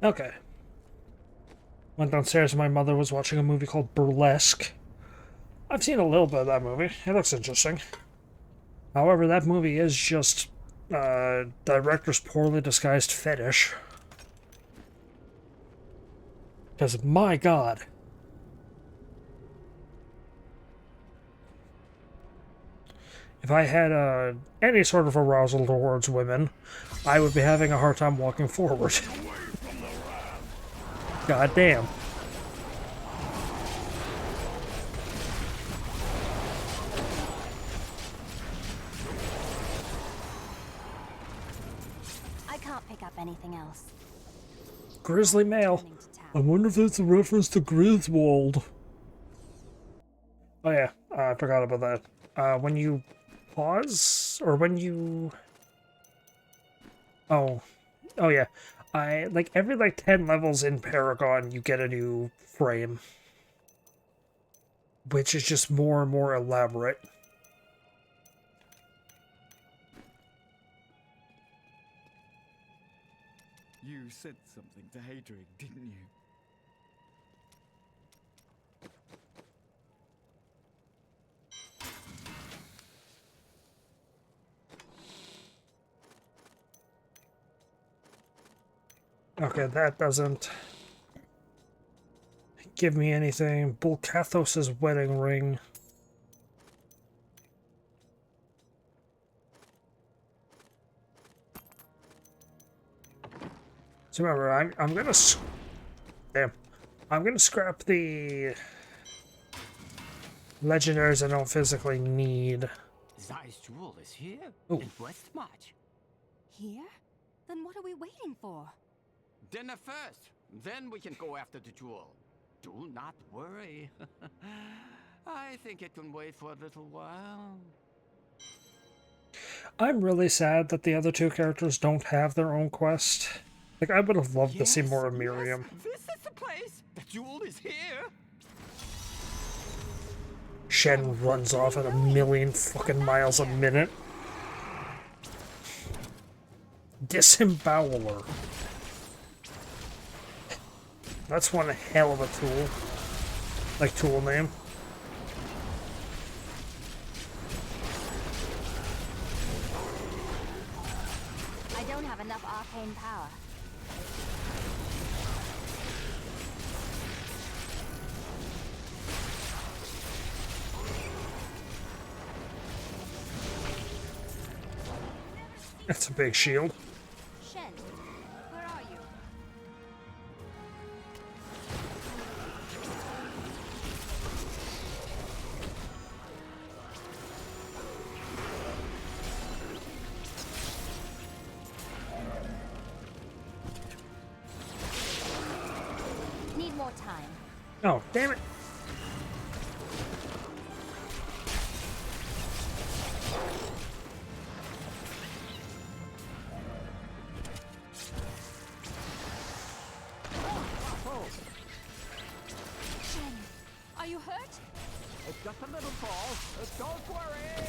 Okay. Went downstairs and my mother was watching a movie called Burlesque. I've seen a little bit of that movie. It looks interesting. However, that movie is just director's poorly disguised fetish. Because, my god. If I had any sort of arousal towards women, I would be having a hard time walking forward. God damn. I can't pick up anything else. Grizzly male. I wonder if that's a reference to Griswold. Oh yeah, I forgot about that. When you pause, or when you... Oh. Oh yeah. Like, every, 10 levels in Paragon, you get a new frame. Which is just more and more elaborate. You said something to Hadrig, didn't you? Okay, that doesn't give me anything. Bulkathos' wedding ring. So remember, I'm gonna damn, I'm gonna scrap the legendaries I don't physically need. Zai's jewel is here Ooh. in Westmarch. Here? Then what are we waiting for? Dinner first, then we can go after the jewel. Do not worry. I think it can wait for a little while. I'm really sad that the other two characters don't have their own quest. Like, I would have loved to see more of Miriam. Yes, this is the place. The jewel is here. Shen runs off at a million fucking miles a minute. Disemboweler. That's one hell of a tool. Like, tool name. I don't have enough arcane power. That's a big shield. Shen, where are you? Need more time. Oh, damn it. Shen, are you hurt? It's just a little fall. Don't worry.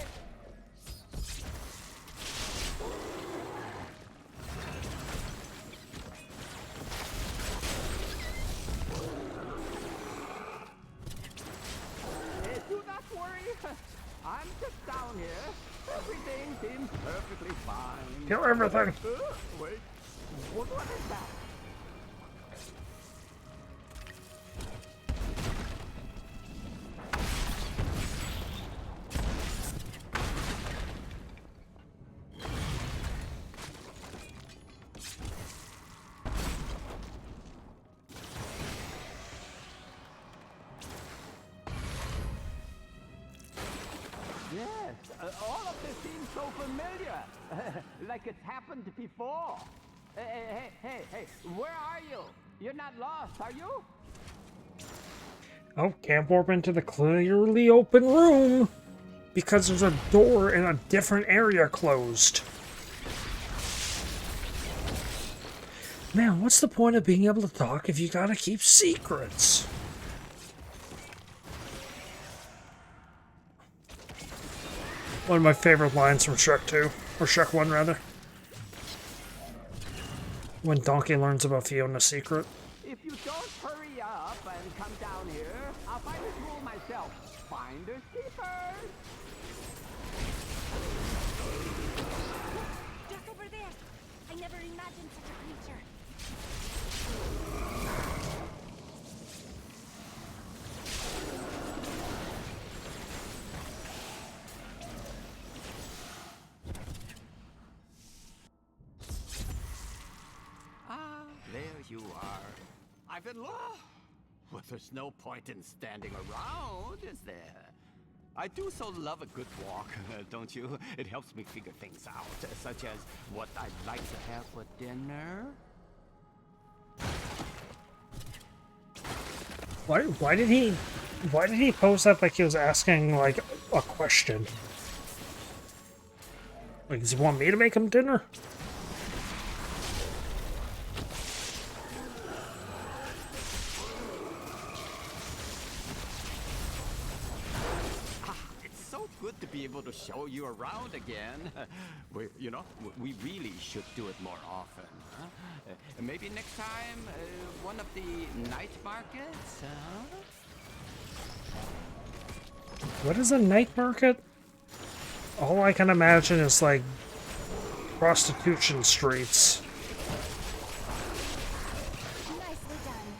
Do not worry. I'm just down here. Everything seems perfectly fine. Kill everything. Wait. What is that? Yes, all of this seems so familiar. Like it's happened before. Hey, where are you? You're not lost, are you? Oh, can't warp into the clearly open room. Because there's a door in a different area closed. Man, what's the point of being able to talk if you gotta keep secrets? One of my favorite lines from Shrek 2, or Shrek 1 rather. When Donkey learns about Fiona's secret. If you don't hurry up and come down here, I'll find a jewel myself. Finders keepers. Just over there. I never imagined such a creature. Ah, there you are. I've been lost. Well, there's no point in standing around, is there? I do so love a good walk, don't you? It helps me figure things out, such as what I'd like to have for dinner. Why did he pose that like he was asking like a question? Like, does he want me to make him dinner? It's so good to be able to show you around again. We really should do it more often. Huh? Maybe next time, one of the night markets, huh? What is a night market? All I can imagine is like prostitution streets. Nicely done.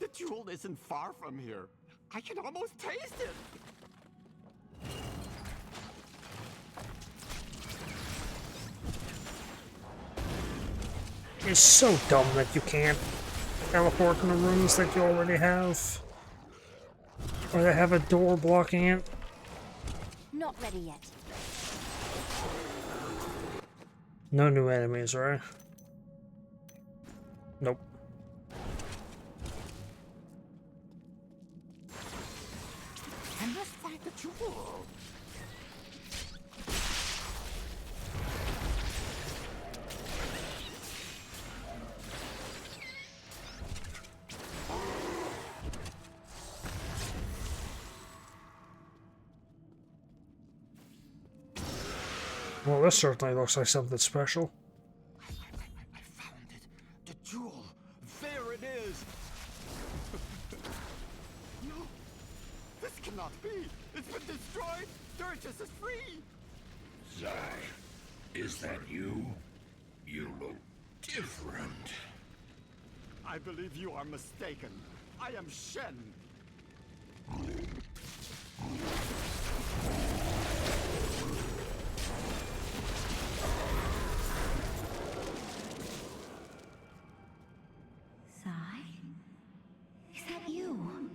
The jewel isn't far from here. I can almost taste it. It's so dumb that you can't teleport in the rooms that you already have. Or they have a door blocking it. Not ready yet. No new enemies, right? Nope. And let's find the jewel. Well, this certainly looks like something special. I found it. The jewel. There it is. No. This cannot be. It's been destroyed. Sturgis is free. Zai, is that you? You look different. I believe you are mistaken. I am Shen. Zai? Is that you?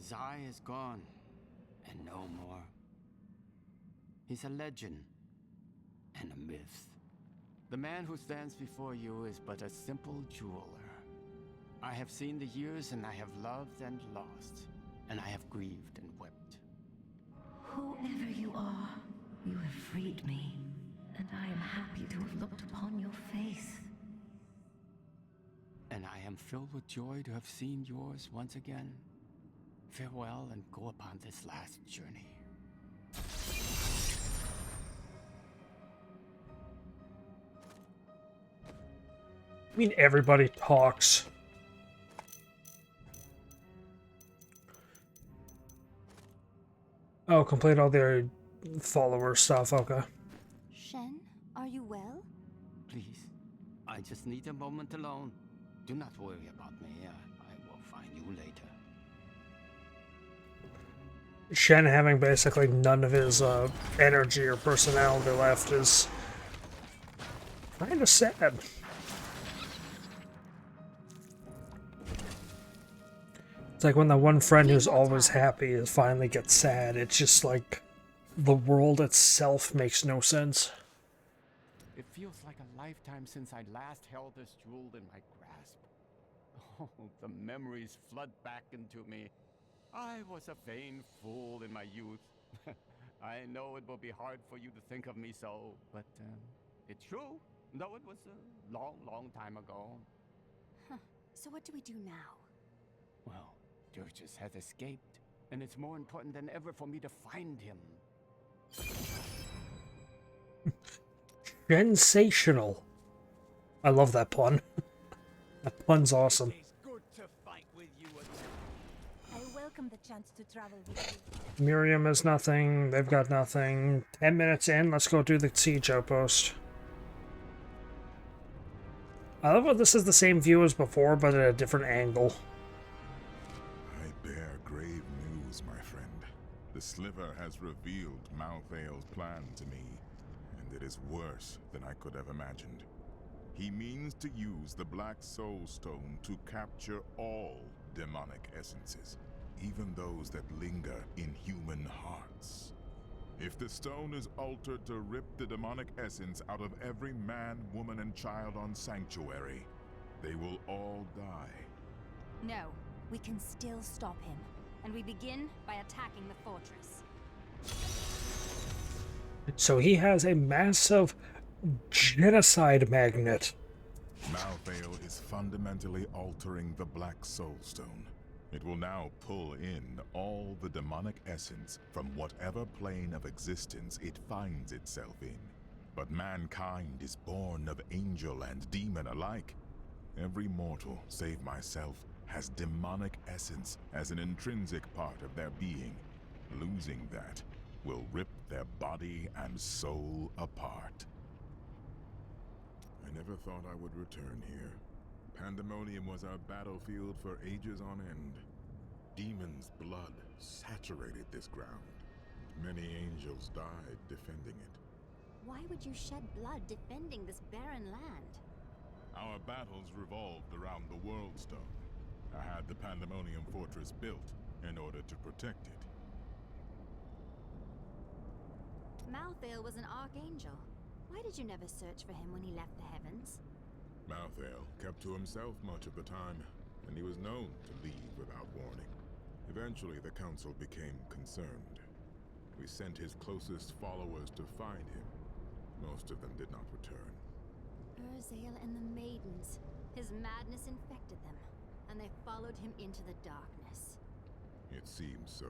Zai is gone, and no more. He's a legend and a myth. The man who stands before you is but a simple jeweler. I have seen the years, and I have loved and lost, and I have grieved and wept. Whoever you are, you have freed me, and I am happy to have looked upon your face. And I am filled with joy to have seen yours once again. Farewell, and go upon this last journey. I mean, everybody talks. Oh, complete all their follower stuff, okay. Shen, are you well? Please, I just need a moment alone. Do not worry about me. I will find you later. Shen having basically none of his energy or personality left is kind of sad. It's like when the one friend who's always happy finally gets sad. It's just like the world itself makes no sense. It feels like a lifetime since I last held this jewel in my grasp. Oh, the memories flood back into me. I was a vain fool in my youth. I know it will be hard for you to think of me so, but it's true, though it was a long, long time ago. Huh. So what do we do now? Well, Sturgis has escaped, and it's more important than ever for me to find him. Sensational. I love that pun. That pun's awesome. It's good to fight with you again. I welcome the chance to travel with you. Miriam has nothing. They've got nothing. 10 minutes in. Let's go do the siege outpost. I love how this is the same view as before, but at a different angle. I bear grave news, my friend. The Sliver has revealed Malthael's plan to me, and it is worse than I could have imagined. He means to use the Black Soul Stone to capture all demonic essences, even those that linger in human hearts. If the stone is altered to rip the demonic essence out of every man, woman, and child on Sanctuary, they will all die. No, we can still stop him. And we begin by attacking the fortress. So he has a massive genocide magnet. Malthael is fundamentally altering the Black Soul Stone. It will now pull in all the demonic essence from whatever plane of existence it finds itself in. But mankind is born of angel and demon alike. Every mortal, save myself, has demonic essence as an intrinsic part of their being. Losing that will rip their body and soul apart. I never thought I would return here. Pandemonium was our battlefield for ages on end. Demons' blood saturated this ground. Many angels died defending it. Why would you shed blood defending this barren land? Our battles revolved around the World Stone. I had the Pandemonium fortress built in order to protect it. Malthael was an archangel. Why did you never search for him when he left the heavens? Malthael kept to himself much of the time, and he was known to leave without warning. Eventually, the council became concerned. We sent his closest followers to find him. Most of them did not return. Urzael and the maidens. His madness infected them, and they followed him into the darkness. It seems so.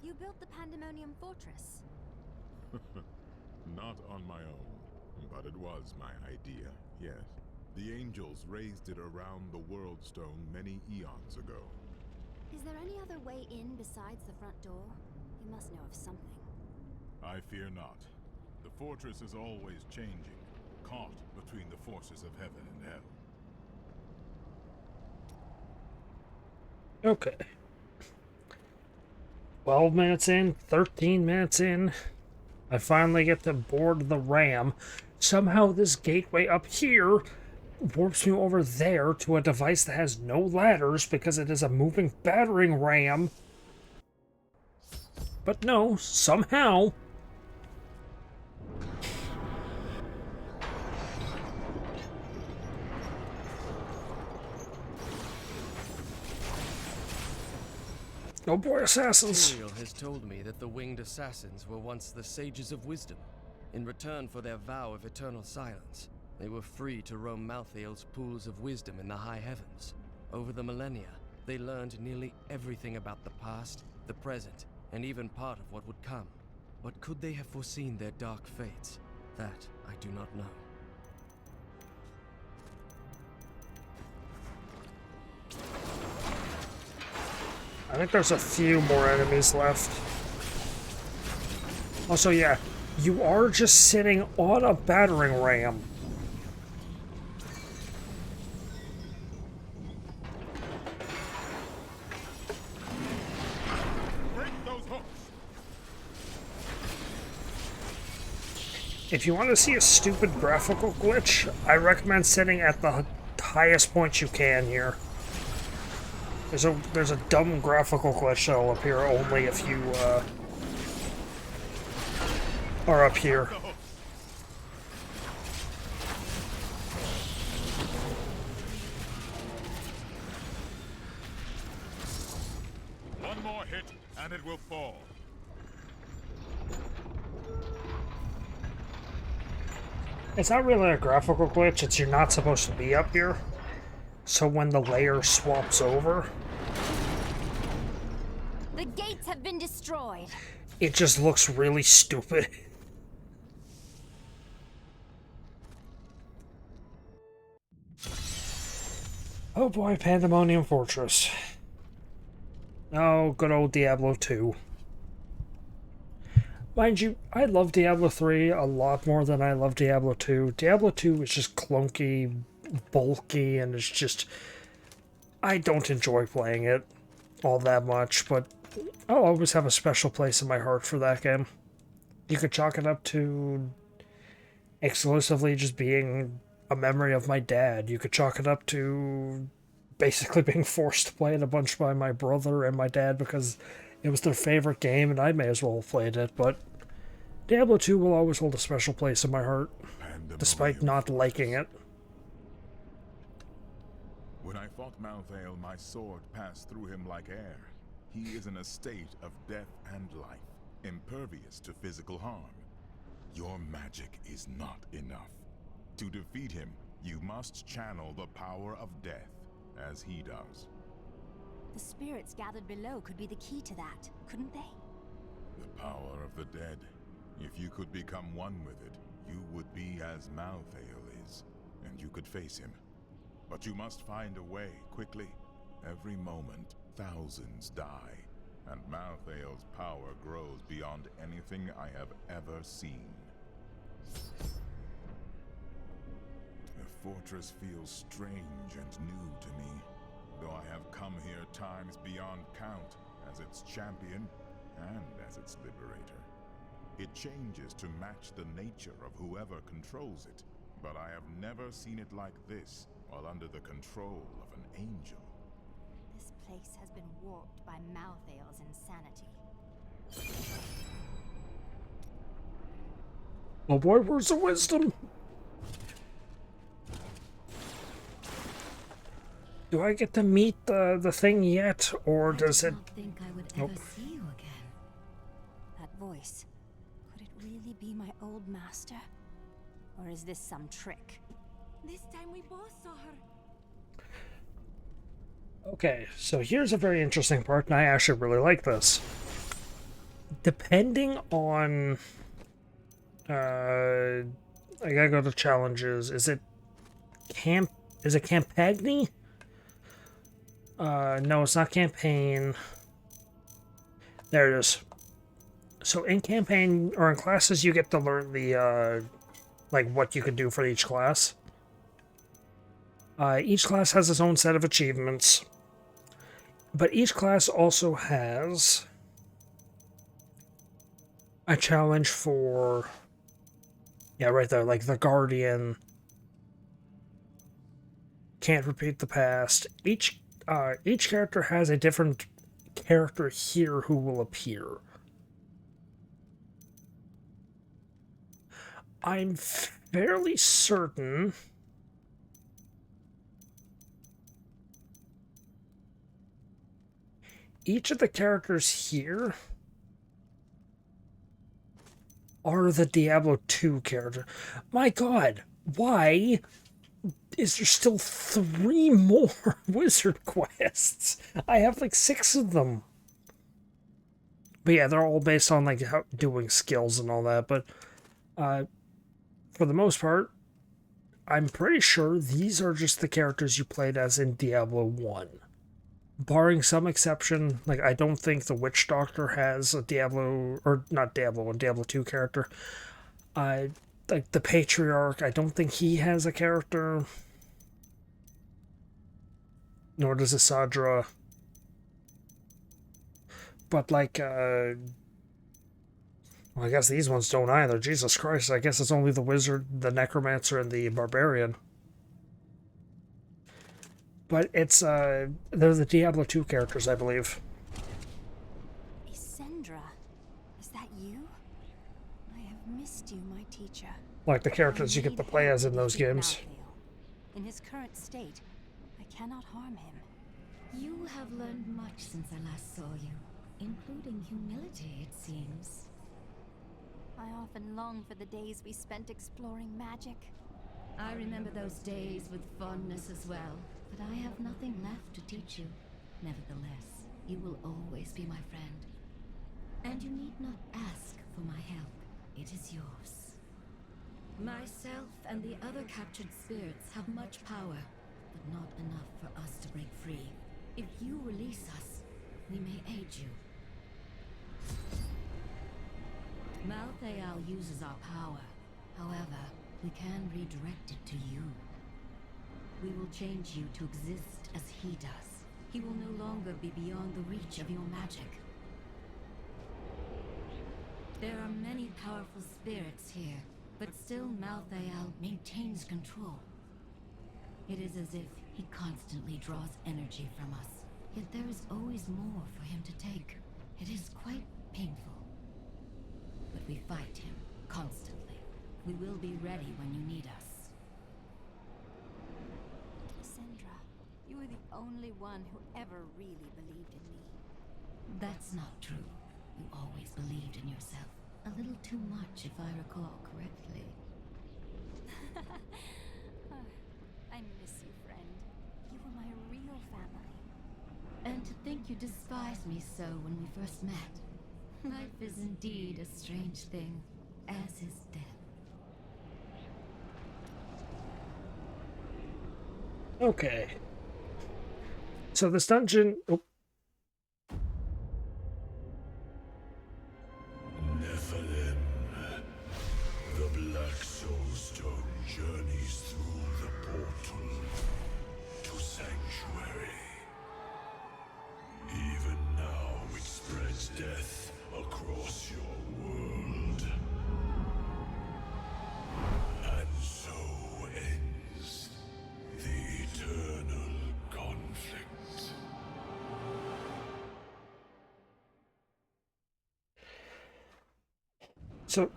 You built the Pandemonium fortress. Not on my own, but it was my idea, yes. The angels raised it around the World Stone many eons ago. Is there any other way in besides the front door? You must know of something. I fear not. The fortress is always changing, caught between the forces of heaven and hell. Okay. 12 minutes in, 13 minutes in. I finally get to board the ram. Somehow this gateway up here warps me over there to a device that has no ladders because it is a moving battering ram. But no, somehow... Oh boy, assassins! Tyrael has told me that the winged assassins were once the sages of wisdom. In return for their vow of eternal silence, they were free to roam Malthael's pools of wisdom in the high heavens. Over the millennia, they learned nearly everything about the past, the present, and even part of what would come. But could they have foreseen their dark fates? That I do not know. I think there's a few more enemies left. Also, yeah, you are just sitting on a battering ram. Break those hooks! If you want to see a stupid graphical glitch, I recommend sitting at the highest point you can here. There's a dumb graphical glitch that'll appear only if you are up here. One more hit, and it will fall. It's not really a graphical glitch, it's you're not supposed to be up here. So when the layer swaps over, The gates have been destroyed. it just looks really stupid. Oh boy, Pandemonium Fortress. Oh, good old Diablo 2. Mind you, I love Diablo 3 a lot more than I love Diablo 2. Diablo 2 is just clunky, bulky, and it's just... I don't enjoy playing it all that much, but I'll always have a special place in my heart for that game. You could chalk it up to exclusively just being a memory of my dad. You could chalk it up to basically being forced to play it a bunch by my brother and my dad because it was their favorite game and I may as well have played it, but Diablo 2 will always hold a special place in my heart, despite not liking it. When I fought Malthael, my sword passed through him like air. He is in a state of death and life, impervious to physical harm. Your magic is not enough. To defeat him, you must channel the power of death, as he does. The spirits gathered below could be the key to that, couldn't they? The power of the dead. If you could become one with it, you would be as Malthael is, and you could face him. But you must find a way, quickly. Every moment, thousands die, and Malthael's power grows beyond anything I have ever seen. The fortress feels strange and new to me, though I have come here times beyond count as its champion and as its liberator. It changes to match the nature of whoever controls it, but I have never seen it like this while under the control of an angel. This place has been warped by Malthael's insanity. Oh boy, words of wisdom! Do I get to meet the thing yet, or does it... I did not think I would Nope. ever see you again. That voice, could it really be my old master? Or is this some trick? This time we both saw her. Okay, so here's a very interesting part, and I actually really like this. Depending on... I gotta go to challenges. Is it Campagny? No, it's not campaign. There it is. So in campaign, or in classes, you get to learn the, like, what you can do for each class. Each class has its own set of achievements. But each class also has a challenge for... Yeah, right there, like the Guardian. Can't repeat the past. Each character has a different character here who will appear. I'm fairly certain each of the characters here are the Diablo 2 character. My god, why is there still 3 more wizard quests? I have like 6 of them. But yeah, they're all based on like doing skills and all that, but for the most part, I'm pretty sure these are just the characters you played as in Diablo 1. Barring some exception, like I don't think the Witch Doctor has a Diablo, or not Diablo, a Diablo 2 character. Like the Patriarch, I don't think he has a character. Nor does Isadra. But like, well, I guess these ones don't either. Jesus Christ, I guess it's only the Wizard, the Necromancer, and the Barbarian. But it's, they're the Diablo 2 characters, I believe. Isendra, is that you? I have missed you, my teacher. Like the characters you get to play as in those games. Malthael. In his current state, I cannot harm him. You have learned much since I last saw you, including humility, it seems. I often long for the days we spent exploring magic. I remember those days with fondness as well, but I have nothing left to teach you. Nevertheless, you will always be my friend. And you need not ask for my help. It is yours. Myself and the other captured spirits have much power, but not enough for us to break free. If you release us, we may aid you. Malthael uses our power. However, we can redirect it to you. We will change you to exist as he does. He will no longer be beyond the reach of your magic. There are many powerful spirits here, but still Malthael maintains control. It is as if he constantly draws energy from us. Yet there is always more for him to take. It is quite painful. But we fight him constantly. We will be ready when you need us. Sindra, you were the only one who ever really believed in me. That's not true. You always believed in yourself. A little too much, if I recall correctly. I miss you, friend. You were my real family. And to think you despised me so when we first met. Life is indeed a strange thing, as is death. Okay. So this dungeon... Oh. Nephilim. The Black Soulstone journeys through the portal to Sanctuary. Even now it spreads death across your world. And so ends the eternal conflict. So,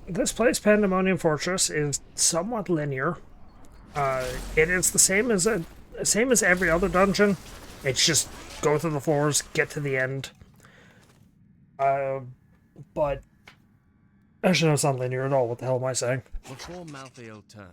this place, Pandemonium Fortress, is somewhat linear. It is the same as every other dungeon. It's just go through the floors, get to the end. But actually, no, it's not linear at all. What the hell am I saying? Before Malthael turned,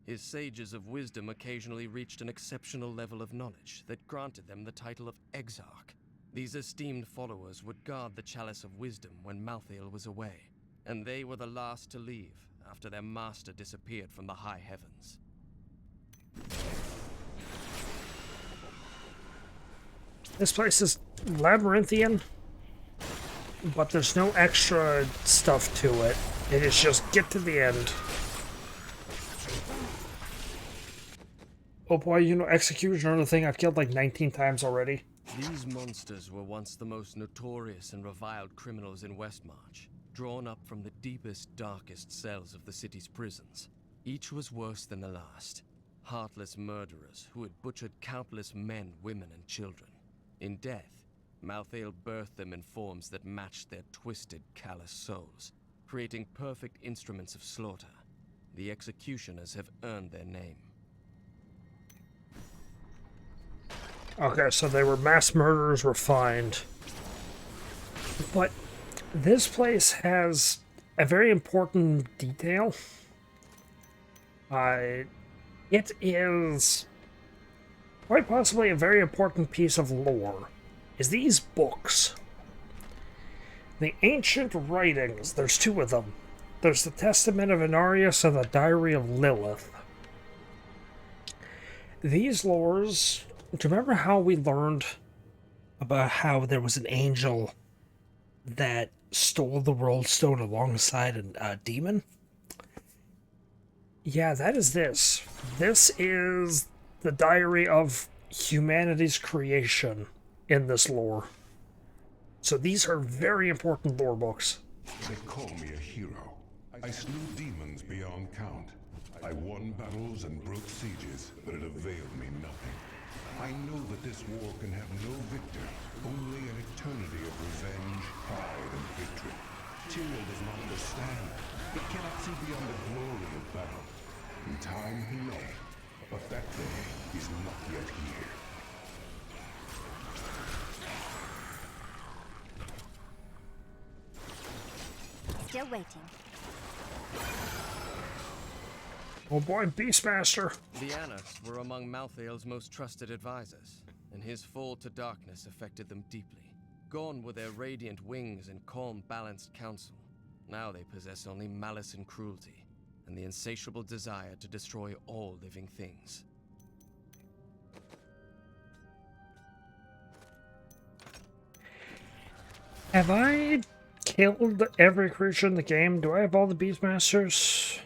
his sages of wisdom occasionally reached an exceptional level of knowledge that granted them the title of Exarch. These esteemed followers would guard the Chalice of Wisdom when Malthael was away, and they were the last to leave after their master disappeared from the high heavens. This place is labyrinthian, but there's no extra stuff to it. It is just get to the end. Oh boy, you know, executioner, the thing I've killed like 19 times already. These monsters were once the most notorious and reviled criminals in Westmarch, drawn up from the deepest, darkest cells of the city's prisons. Each was worse than the last. Heartless murderers who had butchered countless men, women, and children. In death, Malthael birthed them in forms that matched their twisted, callous souls, creating perfect instruments of slaughter. The executioners have earned their name. Okay, so they were mass murderers refined. But this place has a very important detail. It is quite possibly a very important piece of lore, is these books. The ancient writings, there's two of them. There's the Testament of Inarius and the Diary of Lilith. These lores, do you remember how we learned about how there was an angel that stole the World Stone alongside a demon? Yeah, that is this. This is the diary of humanity's creation in this lore. So these are very important lore books. They call me a hero. I slew demons beyond count. I won battles and broke sieges, but it availed me nothing. I know that this war can have no victor, only an eternity of revenge, pride, and victory. Tyrael does not understand. He cannot see beyond the glory of battle. In time he may, but that day is not yet here. Still waiting. Oh boy, Beastmaster. The Annas were among Malthael's most trusted advisors, and his fall to darkness affected them deeply. Gone were their radiant wings and calm, balanced counsel. Now they possess only malice and cruelty, and the insatiable desire to destroy all living things. Have I killed every creature in the game? Do I have all the Beastmasters?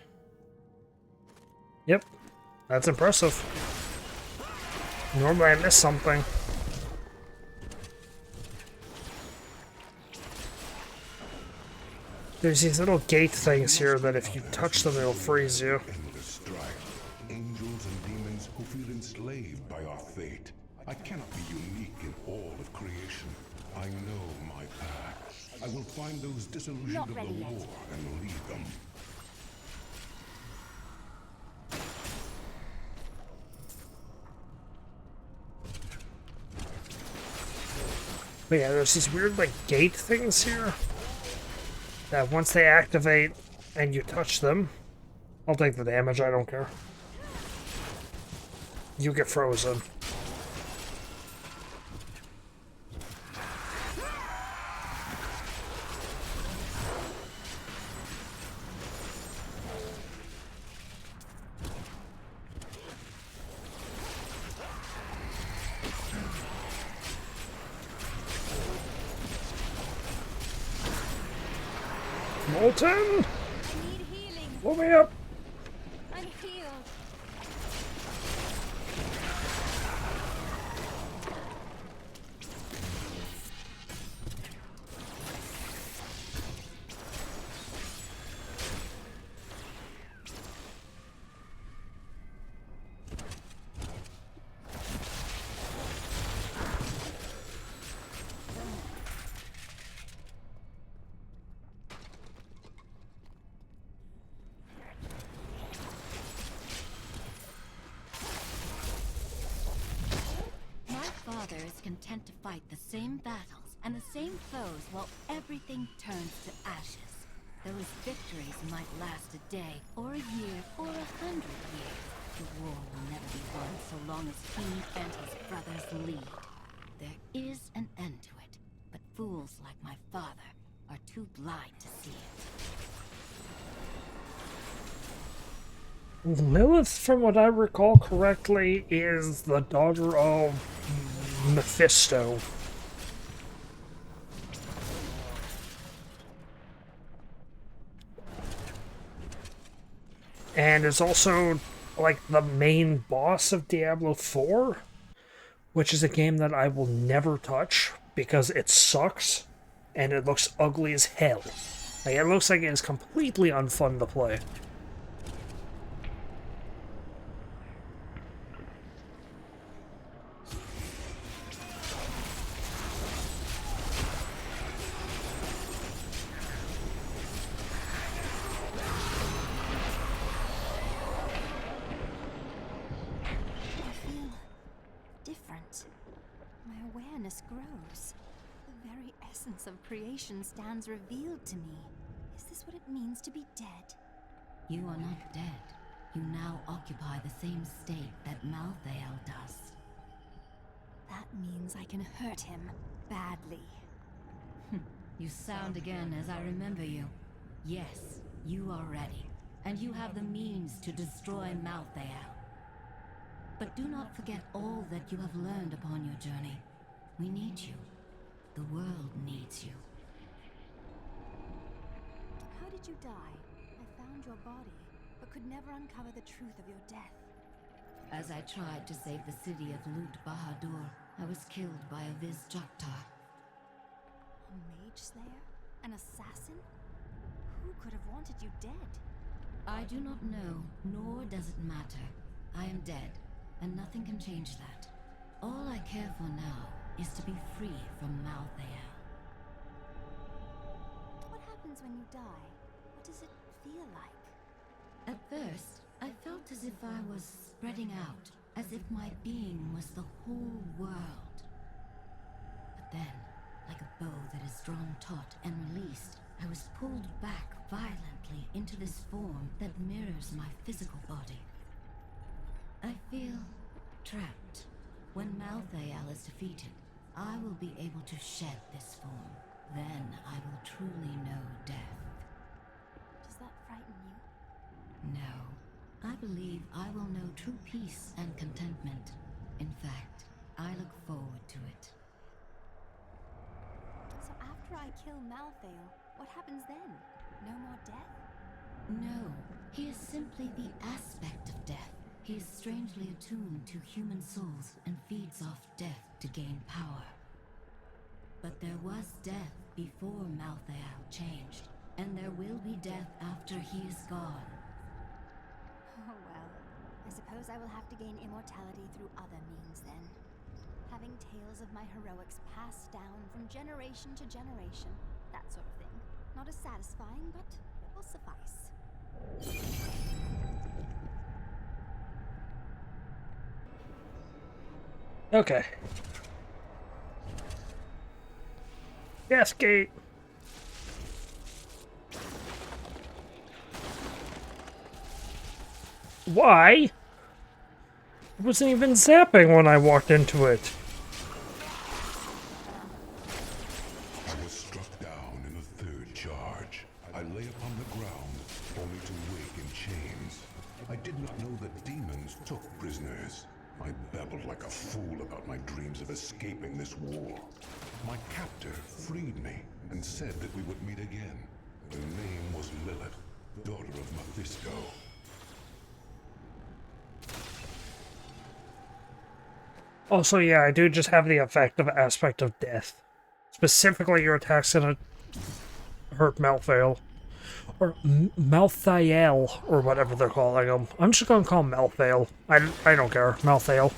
Yep. That's impressive. Normally I miss something. There's these little gate things here that if you touch them, it'll freeze you. Endless strife. Angels and demons who feel enslaved by our fate. I cannot be unique in all of creation. I know my path. I will find those disillusioned Not of the ready yet. war and lead them. But yeah, there's these weird, like, gate things here that once they activate and you touch them, I'll take the damage, I don't care. You get frozen. Molten! I need healing. Pull me up! I'm healed. My father is content to fight the same battles and the same foes while everything turns to ashes. Those victories might last a day, or a year, or 100 years. The war will never be won so long as he and his brothers lead. There is an end to it, but fools like my father are too blind to see it. Lilith, from what I recall correctly, is the daughter of Mephisto. And is also, like, the main boss of Diablo 4, which is a game that I will never touch because it sucks and it looks ugly as hell. Like, it looks like it is completely unfun to play. I feel different. My awareness grows. The very essence of creation stands revealed to me. Is this what it means to be dead? You are not dead. You now occupy the same state that Malthael does. That means I can hurt him badly. You sound again as I remember you. Yes, you are ready, and you have the means to destroy Malthael. But do not forget all that you have learned upon your journey. We need you. The world needs you. How did you die? I found your body, but could never uncover the truth of your death. As I tried to save the city of Lut Bahadur, I was killed by a Viz-Joktar. A mage slayer? An assassin? Who could have wanted you dead? I do not know, nor does it matter. I am dead, and nothing can change that. All I care for now is to be free from Malthael. What happens when you die? What does it feel like? At first, I felt as if I was spreading out, as if my being was the whole world. But then, like a bow that is drawn taut and released, I was pulled back violently into this form that mirrors my physical body. I feel trapped. When Malthael is defeated, I will be able to shed this form. Then I will truly know death. Does that frighten you? No. I believe I will know true peace and contentment. In fact, I look forward to it. So after I I kill Malthael, what happens then? No more death? No, he is simply the aspect of death. He is strangely attuned to human souls and feeds off death to gain power. But there was death before Malthael changed, and there will be death after he is gone. Oh well, I suppose I will have to gain immortality through other means then. Having tales of my heroics passed down from generation to generation, that sort of thing. Not as satisfying, but it will suffice. Okay. Yes, gate. Why? It wasn't even zapping when I walked into it. I was struck down in the third charge. I lay upon the ground, only to wake in chains. I did not know that demons took prisoners. I babbled like a fool about my dreams of escaping this war. My captor freed me and said that we would meet again. Her name was Lilith, daughter of Mephisto. Also, yeah, I do just have the effect of aspect of death. Specifically, your attacks gonna hurt Malthael. Or Malthael, or whatever they're calling him. I'm just gonna call him Malthael. I don't care. Malthael.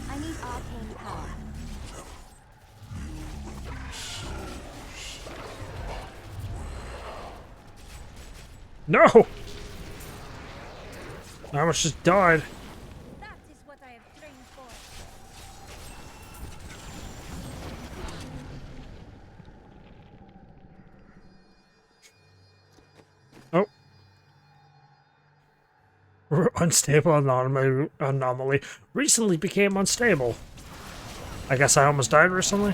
I need arcane power. No! I almost just died. That is what I have trained for. Oh. Unstable anomaly. Recently became unstable. I guess I almost died recently.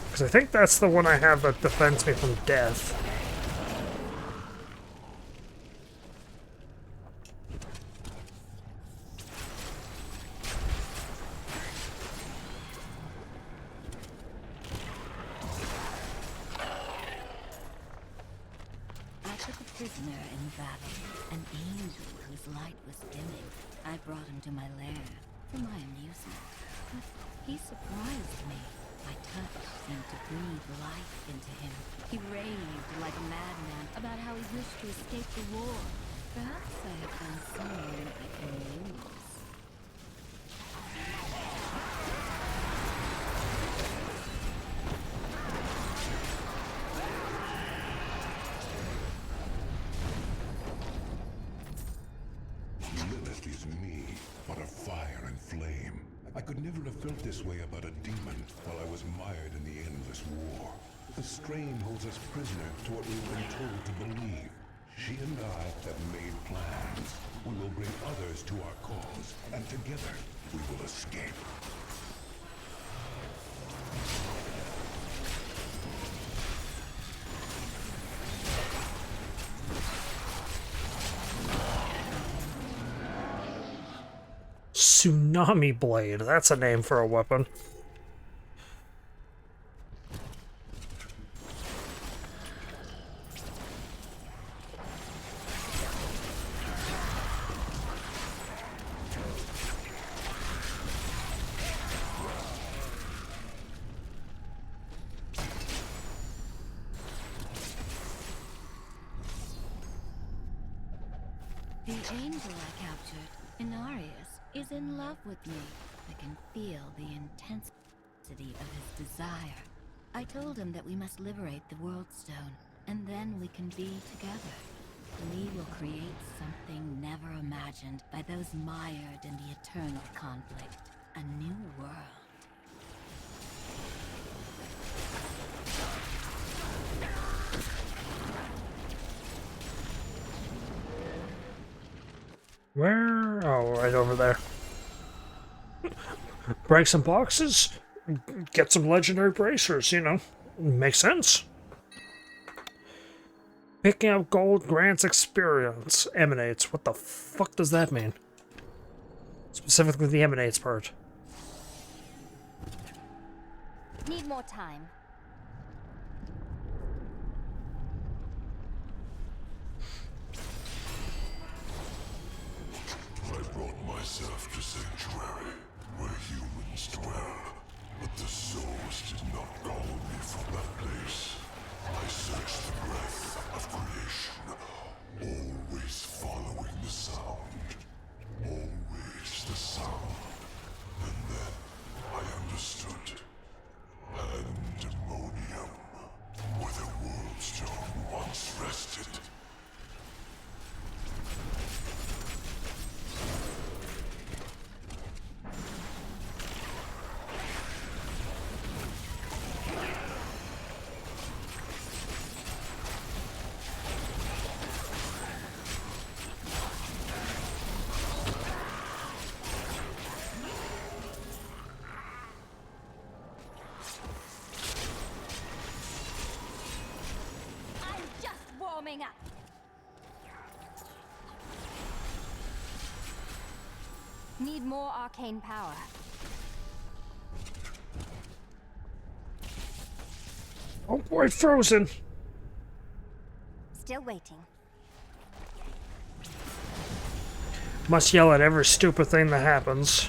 Because I think that's the one I have that defends me from death. I took a prisoner in battle, an angel whose light was dimming. I brought him to my lair for my amusement, but he surprised me. My touch seemed to breathe life into him. He raved like a madman about how he wished to escape the war. Perhaps I have found someone I can use. Lilith is me, but a fire and flame. I could never have felt this way about a demon while I was mired in the endless war. The strain holds us prisoner to what we've been told to believe. She and I have made plans. We will bring others to our cause, and together we will escape. Tsunami Blade. That's a name for a weapon. The angel I captured, Inarius, is in love with me. I can feel the intensity of his desire. I told him that we must liberate the World Stone, and then we can be together. We will create something never imagined by those mired in the eternal conflict. A new world. Where? Oh, right over there. Break some boxes, get some legendary bracers, you know. Makes sense. Picking up gold grants experience. Emanates. What the fuck does that mean? Specifically the emanates part. Need more time. I brought myself to Sanctuary, where humans dwell, but the souls did not call me from that place. I searched the breath of creation, always following the sound. Always the sound. And then I understood. Pandemonium, where the world stone once rested. I'm just warming up. Need more arcane power. Oh boy, frozen. Still waiting. Must yell at every stupid thing that happens.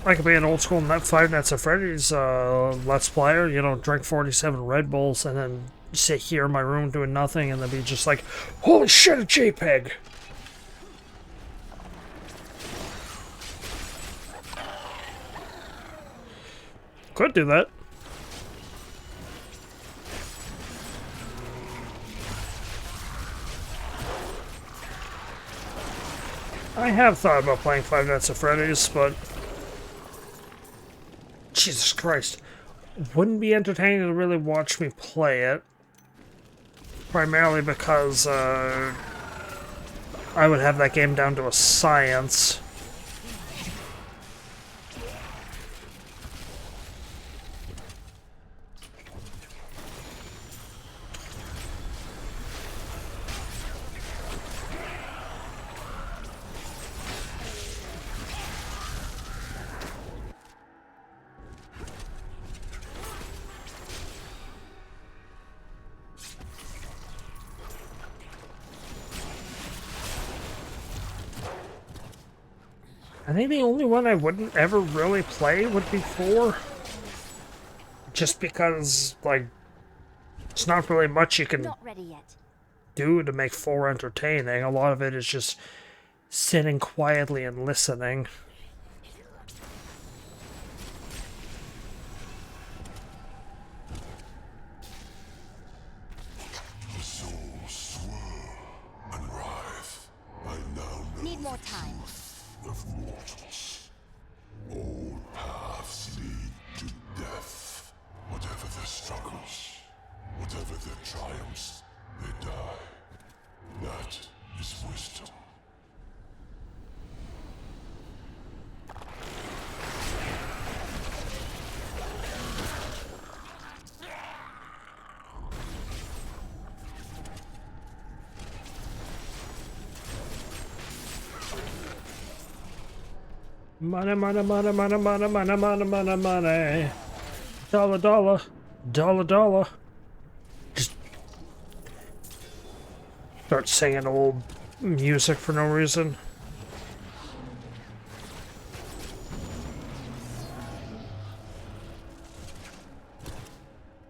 I could be an old school Five Nights at Freddy's Let's Player, you know, drink 47 Red Bulls and then sit here in my room doing nothing and then be just like, holy shit, a JPEG! Could do that. I have thought about playing Five Nights at Freddy's, but Jesus Christ. Wouldn't be entertaining to really watch me play it. Primarily because I would have that game down to a science. I think the only one I wouldn't ever really play would be 4. Just because, like, it's not really much you can Not ready yet. do to make 4 entertaining. A lot of it is just sitting quietly and listening. The souls swirl and writhe. I now know Need more time. of mortals. All paths lead to death. Whatever their struggles, whatever their triumphs, they die. That is wisdom. Money, money, money, money, money, money, money, money, money. Dollar, dollar. Dollar, dollar. Just start singing old music for no reason.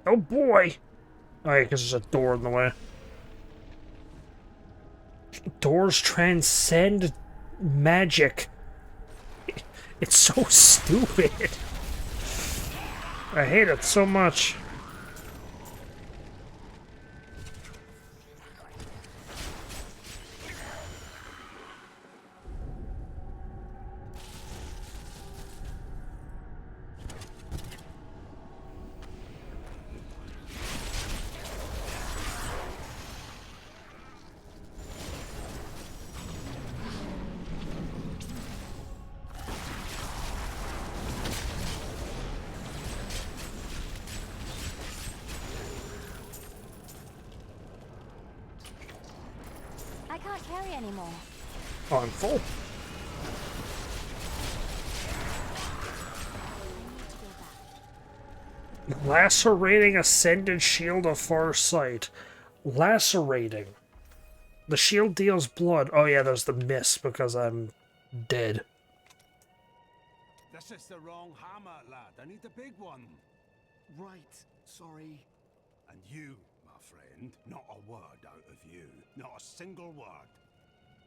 Oh boy! Oh yeah, because there's a door in the way. Doors transcend magic. It's so stupid. I hate it so much. can't carry anymore. Oh, I'm full. I need to go back. Lacerating Ascended Shield of Farsight. Lacerating. The shield deals blood. Oh yeah, there's the miss because I'm dead. This is the wrong hammer, lad. I need the big one. Right, sorry. And you, my friend, not a word out of you. Not a single word.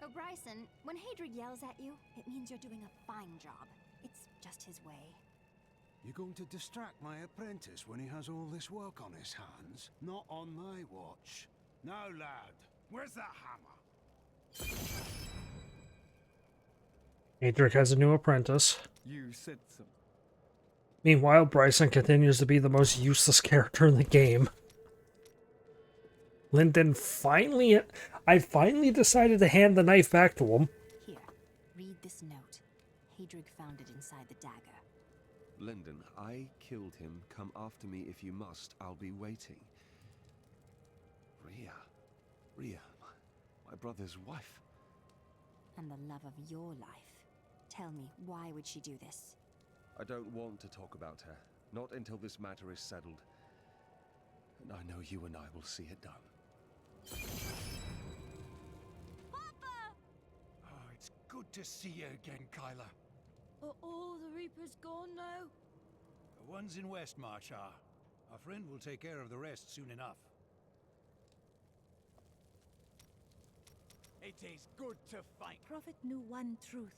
Oh, Bryson, when Hadrig yells at you, it means you're doing a fine job. It's just his way. You're going to distract my apprentice when he has all this work on his hands? Not on my watch. Now, lad, where's that hammer? Hadric has a new apprentice. You said something. Meanwhile, Bryson continues to be the most useless character in the game. Lyndon I finally decided to hand the knife back to him. Here, read this note. Hadrig found it inside the dagger. Lyndon, I killed him. Come after me if you must. I'll be waiting. Ria, my brother's wife. And the love of your life. Tell me, why would she do this? I don't want to talk about her. Not until this matter is settled. And I know you and I will see it done. Papa! Oh, it's good to see you again, Kyla. Are all the Reapers gone now? The ones in Westmarch are. Our friend will take care of the rest soon enough. It is good to fight. Prophet knew one truth.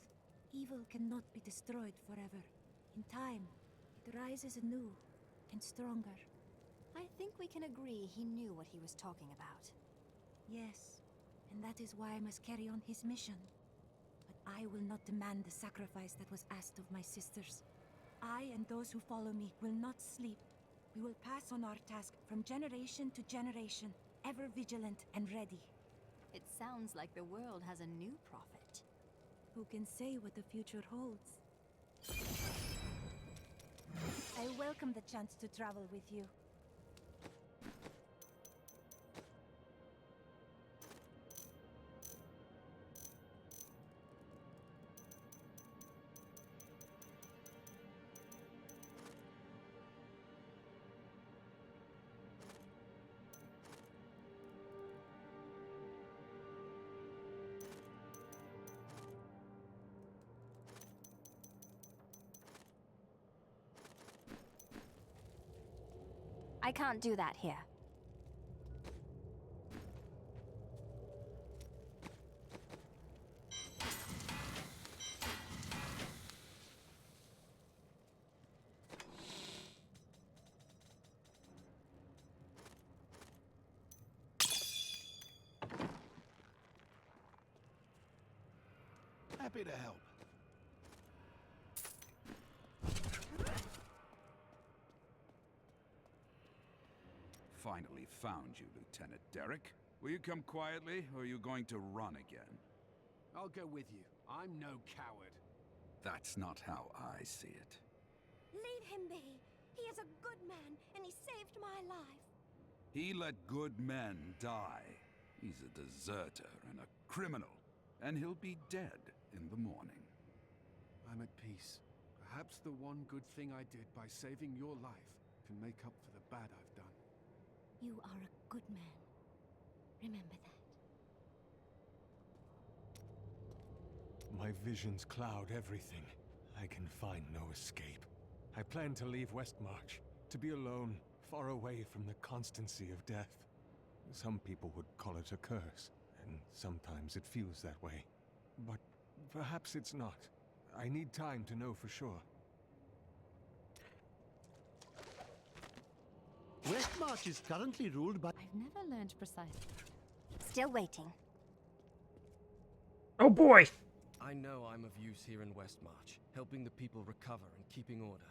Evil cannot be destroyed forever. In time, it rises anew and stronger. I think we can agree he knew what he was talking about. Yes, and that is why I must carry on his mission. But I will not demand the sacrifice that was asked of my sisters. I and those who follow me will not sleep. We will pass on our task from generation to generation, ever vigilant and ready. It sounds like the world has a new prophet. Who can say what the future holds? I welcome the chance to travel with you. I can't do that here. Happy to help. Finally found you, Lieutenant Derek. Will you come quietly, or are you going to run again? I'll go with you. I'm no coward. That's not how I see it. Leave him be. He is a good man, and he saved my life. He let good men die. He's a deserter and a criminal, and he'll be dead in the morning. I'm at peace. Perhaps the one good thing I did by saving your life can make up for the bad I've done. You are a good man. Remember that. My visions cloud everything. I can find no escape. I plan to leave Westmarch, to be alone, far away from the constancy of death. Some people would call it a curse, and sometimes it feels that way. But perhaps it's not. I need time to know for sure. Westmarch is currently ruled by... I've never learned precisely. Still waiting. Oh boy! I know I'm of use here in Westmarch, helping the people recover and keeping order.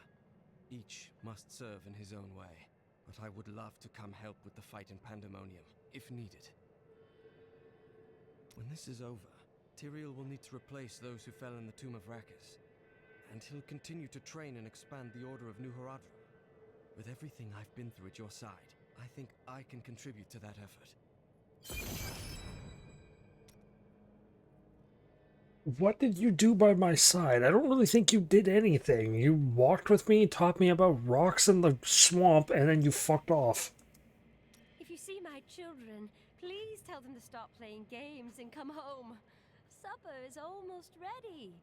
Each must serve in his own way, but I would love to come help with the fight in Pandemonium, if needed. When this is over, Tyrael will need to replace those who fell in the Tomb of Rakkus, and he'll continue to train and expand the Order of New Horadrim. With everything I've been through at your side, I think I can contribute to that effort. What did you do by my side? I don't really think you did anything. You walked with me, taught me about rocks in the swamp, and then you fucked off. If you see my children, please tell them to stop playing games and come home. Supper is almost ready.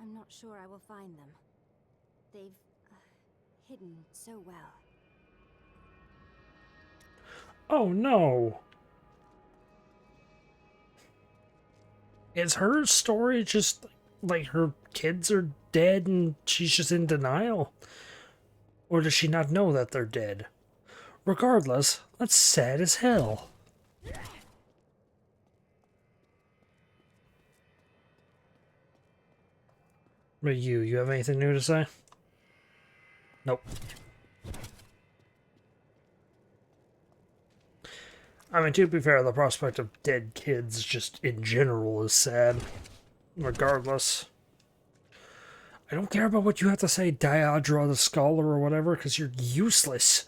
I'm not sure I will find them. They've hidden so well. Oh no! Is her story just like her kids are dead and she's just in denial? Or does she not know that they're dead? Regardless, that's sad as hell. But you have anything new to say? Nope. I mean, to be fair, the prospect of dead kids just in general is sad. Regardless. I don't care about what you have to say, Diadra the Scholar or whatever, because you're useless.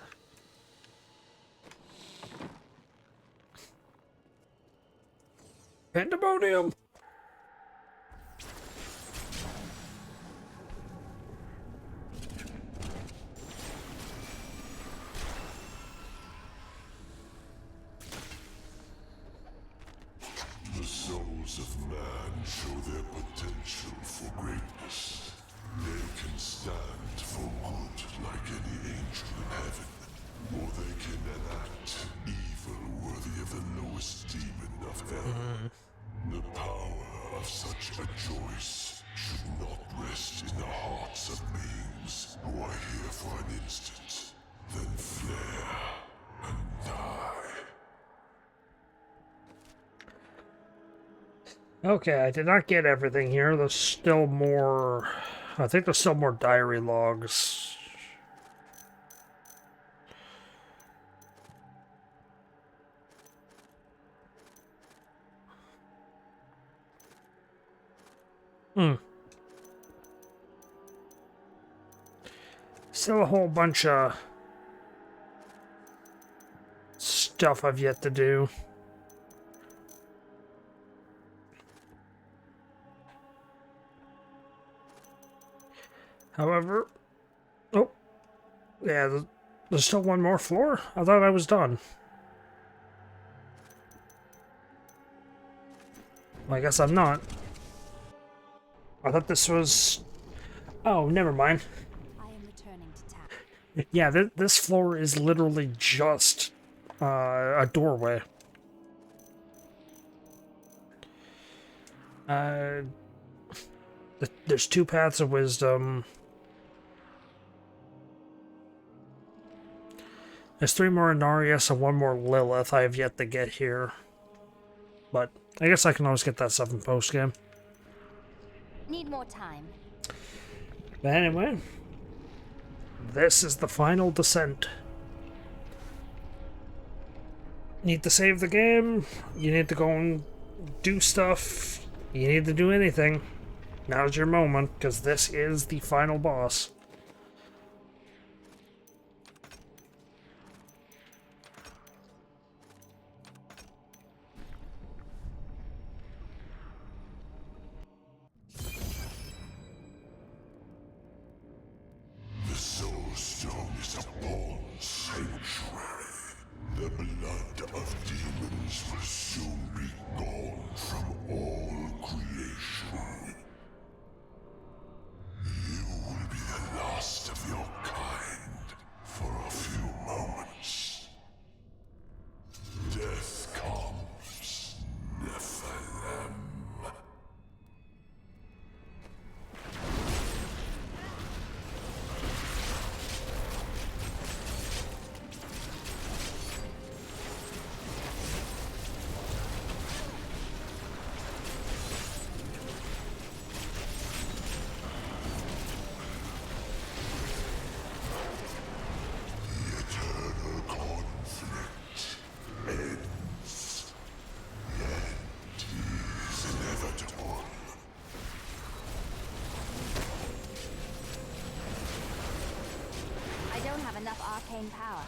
Pandemonium! The souls of man show their potential for greatness. They can stand for good like any angel in heaven, or they can enact evil worthy of the lowest demon of hell. The power of such a choice should not rest in the hearts of beings who are here for an instant, then flare and die. Okay, I did not get everything here. There's still more... I think there's still more diary logs. Still a whole bunch of stuff I've yet to do. However, oh, yeah, there's still one more floor? I thought I was done. Well, I guess I'm not. I thought this was... Oh, never mind. I am returning to town. Yeah, this floor is literally just a doorway. There's 2 paths of wisdom. There's 3 more Inarius and 1 more Lilith I have yet to get here. But I guess I can always get that stuff in post-game. Need more time. But anyway, this is the final descent. Need to save the game, you need to go and do stuff, you need to do anything. Now's your moment, because this is the final boss. The Soul Stone is a born sanctuary. The blood of demons will soon be gone from all creation. You will be the last of your kind for a few moments. Death comes, Nephilim. Eternal conflict ends. The end is inevitable. I don't have enough arcane power.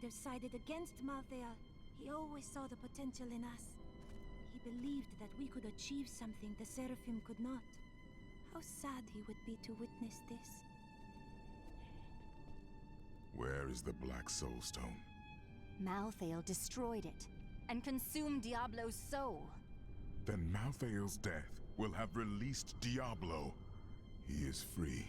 have sided against Malthael. He always saw the potential in us. He believed that we could achieve something the Seraphim could not. How sad he would be to witness this. Where is the Black Soul Stone? Malthael destroyed it and consumed Diablo's soul. Then Malthael's death will have released Diablo. He is free.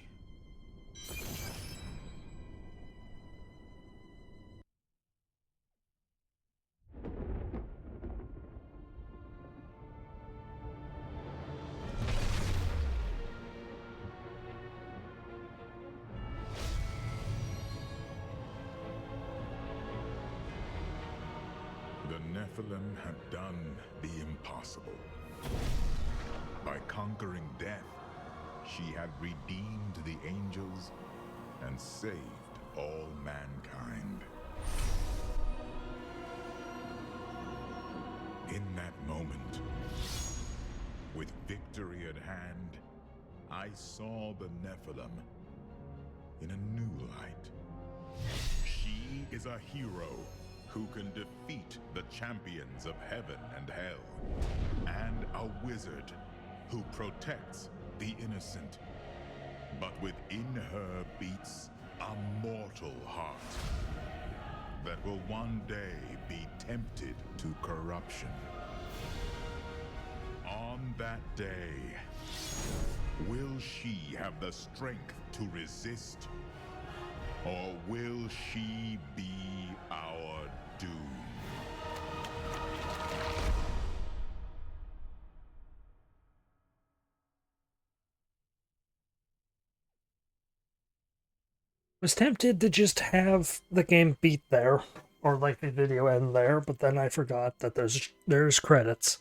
The Nephilim had done the impossible. By conquering death, she had redeemed the angels and saved all mankind. In that moment, with victory at hand, I saw the Nephilim in a new light. She is a hero who can defeat the champions of heaven and hell, and a wizard who protects the innocent. But within her beats a mortal heart that will one day be tempted to corruption. On that day, will she have the strength to resist? Or will she be our doom? Was tempted to just have the game beat there, or like the video end there, but then I forgot that there's credits.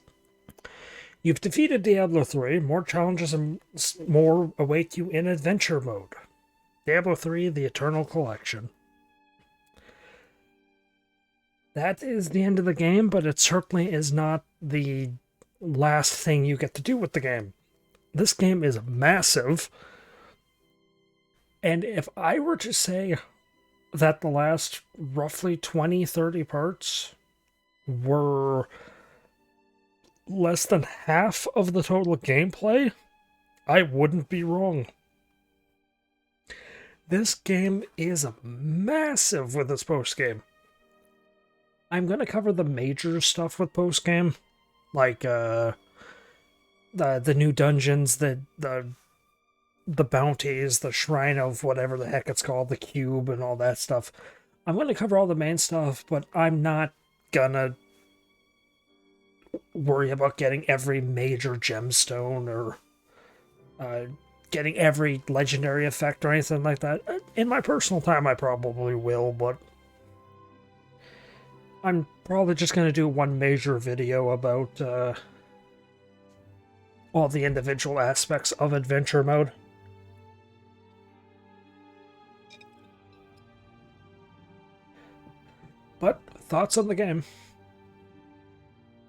You've defeated Diablo 3. More challenges and more await you in adventure mode. Diablo 3, The Eternal Collection. That is the end of the game, but it certainly is not the last thing you get to do with the game. This game is massive. And if I were to say that the last roughly 20-30 parts were less than half of the total gameplay, I wouldn't be wrong. This game is massive with its post-game. I'm going to cover the major stuff with post-game, like the new dungeons, the bounties, the shrine of whatever the heck it's called, the cube, and all that stuff. I'm going to cover all the main stuff, but I'm not gonna worry about getting every major gemstone or getting every legendary effect or anything like that. In my personal time, I probably will, but I'm probably just going to do one major video about all the individual aspects of adventure mode. But, thoughts on the game?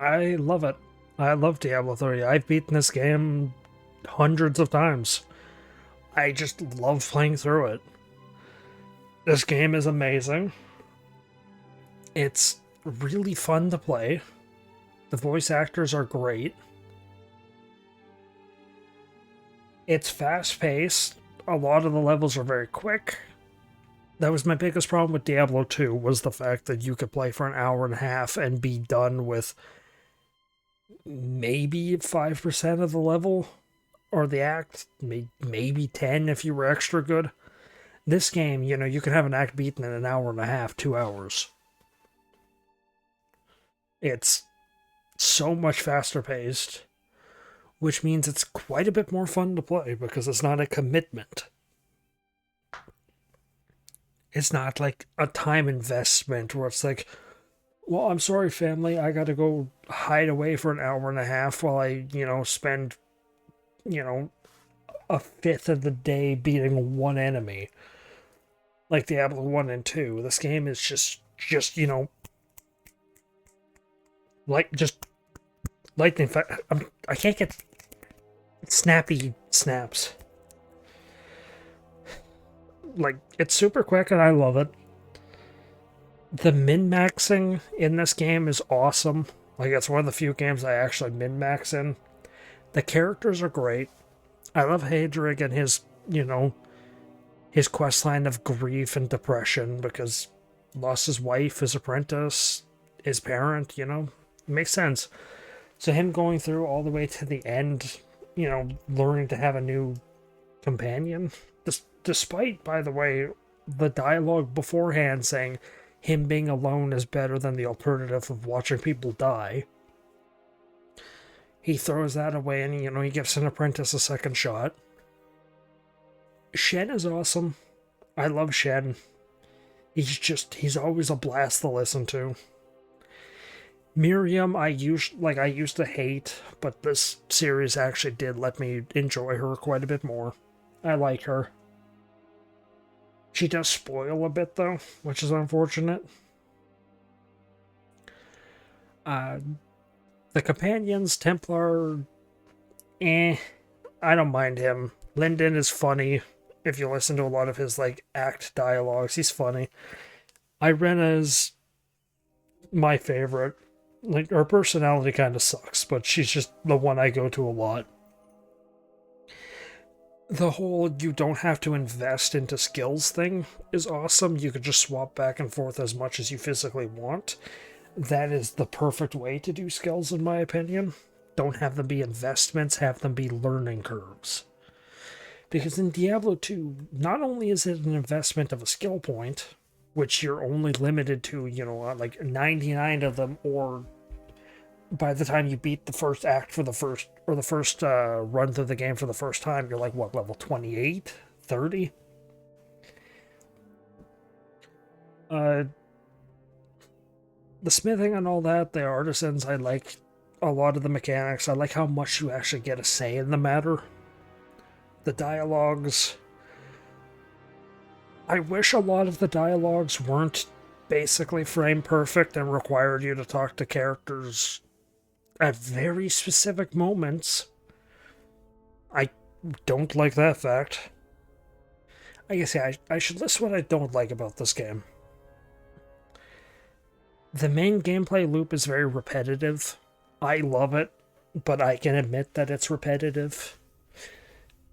I love it. I love Diablo 3. I've beaten this game hundreds of times. I just love playing through it. This game is amazing. It's really fun to play. The voice actors are great. It's fast-paced. A lot of the levels are very quick. That was my biggest problem with Diablo 2, was the fact that you could play for an hour and a half and be done with maybe 5% of the level, or the act, maybe 10 if you were extra good. This game, you know, you can have an act beaten in an hour and a half, 2 hours. It's so much faster paced, which means it's quite a bit more fun to play because it's not a commitment. It's not like a time investment where it's like, well, I'm sorry, family, I gotta go hide away for an hour and a half while I, spend, a fifth of the day beating one enemy. Like Diablo 1 and 2. This game is just lightning. I can't get snappy snaps. Like, it's super quick and I love it. The min-maxing in this game is awesome. Like, it's one of the few games I actually min-max in. The characters are great. I love Hadrig and his, his questline of grief and depression because lost his wife, his apprentice, his parent, It makes sense. So him going through all the way to the end, learning to have a new companion, despite, by the way, the dialogue beforehand saying him being alone is better than the alternative of watching people die. He throws that away and, he gives an apprentice a second shot. Shen is awesome. I love Shen. He's always a blast to listen to. Miriam, I used to hate, but this series actually did let me enjoy her quite a bit more. I like her. She does spoil a bit, though, which is unfortunate. The companions, Templar, I don't mind him. Lyndon is funny. If you listen to a lot of his, act dialogues, he's funny. Irena's my favorite. Her personality kind of sucks, but she's just the one I go to a lot. The whole you don't have to invest into skills thing is awesome. You could just swap back and forth as much as you physically want. That is the perfect way to do skills, in my opinion. Don't have them be investments, have them be learning curves. Because in Diablo 2, not only is it an investment of a skill point, which you're only limited to, 99 of them, or by the time you beat the first act for the first run through the game for the first time, you're level 28, 30? The smithing and all that, the artisans, I like a lot of the mechanics. I like how much you actually get a say in the matter. The dialogues, I wish a lot of the dialogues weren't basically frame perfect and required you to talk to characters at very specific moments. I don't like that fact. I guess, yeah, I should list what I don't like about this game. The main gameplay loop is very repetitive. I love it, but I can admit that it's repetitive.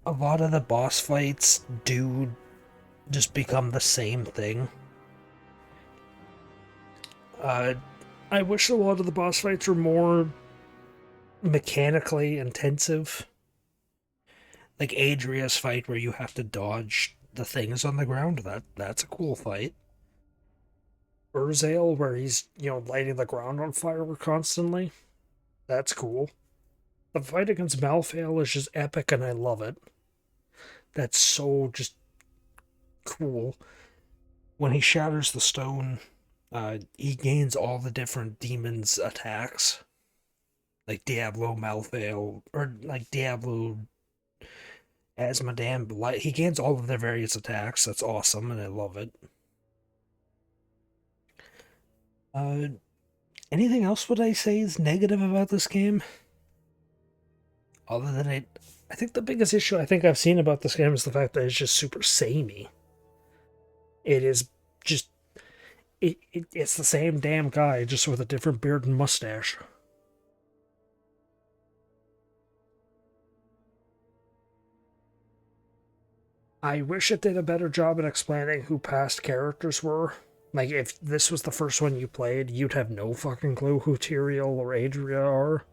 A lot of the boss fights do just become the same thing. I wish a lot of the boss fights were more mechanically intensive. Like Adria's fight where you have to dodge the things on the ground. That's a cool fight. Urzael where he's, lighting the ground on fire constantly. That's cool. The fight against Malthael is just epic and I love it. That's so just cool. When he shatters the stone, he gains all the different demons' attacks. Like Diablo, Malthael, or Diablo, Asmodan. He gains all of their various attacks. That's awesome, and I love it. Anything else would I say is negative about this game? Other than I think the biggest issue I think I've seen about this game is the fact that it's just super samey. It is just... It's the same damn guy, just with a different beard and mustache. I wish it did a better job at explaining who past characters were. If this was the first one you played, you'd have no fucking clue who Tyrael or Adria are.